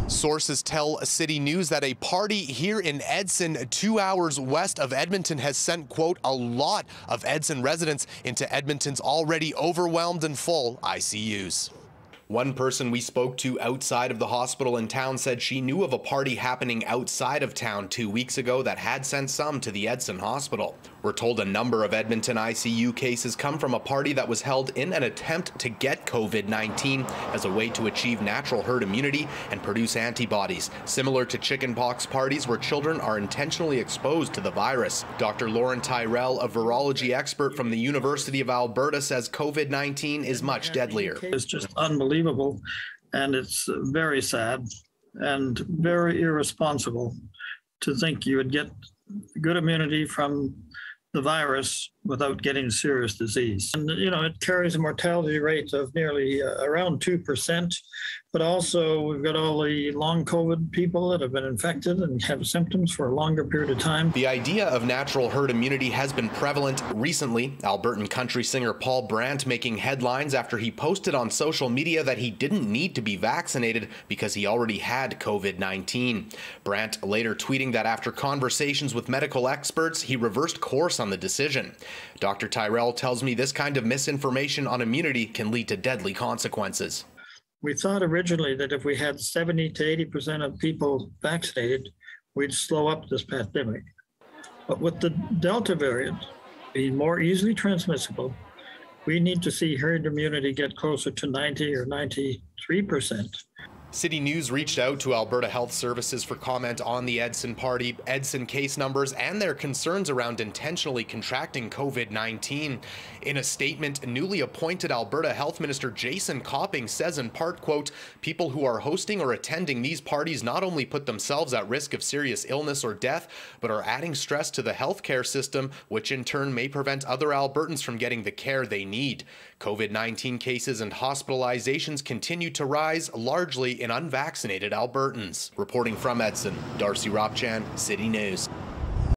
Sources tell City News that a party here in Edson, 2 hours west of Edmonton, has sent, quote, a lot of Edson residents into Edmonton's already overwhelmed and full ICUs. One person we spoke to outside of the hospital in town said she knew of a party happening outside of town 2 weeks ago that had sent some to the Edson hospital. We're told a number of Edmonton ICU cases come from a party that was held in an attempt to get COVID-19 as a way to achieve natural herd immunity and produce antibodies, similar to chickenpox parties where children are intentionally exposed to the virus. Dr. Lauren Tyrell, a virology expert from the University of Alberta, says COVID-19 is much deadlier. It's just unbelievable. And it's very sad and very irresponsible to think you would get good immunity from the virus without getting serious disease. And, you know, it carries a mortality rate of nearly around 2%, but also we've got all the long COVID people that have been infected and have symptoms for a longer period of time. The idea of natural herd immunity has been prevalent recently. Albertan country singer Paul Brandt making headlines after he posted on social media that he didn't need to be vaccinated because he already had COVID-19. Brandt later tweeting that after conversations with medical experts, he reversed course on the decision. Dr. Tyrell tells me this kind of misinformation on immunity can lead to deadly consequences. We thought originally that if we had 70 to 80% of people vaccinated, we'd slow up this pandemic. But with the Delta variant being more easily transmissible, we need to see herd immunity get closer to 90 or 93%. City News reached out to Alberta Health Services for comment on the Edson party, Edson case numbers, and their concerns around intentionally contracting COVID-19. In a statement, newly appointed Alberta Health Minister Jason Copping says in part, quote, people who are hosting or attending these parties not only put themselves at risk of serious illness or death, but are adding stress to the healthcare system, which in turn may prevent other Albertans from getting the care they need. COVID-19 cases and hospitalizations continue to rise, largely in unvaccinated Albertans. Reporting from Edson, Darcy Ropchan, City News.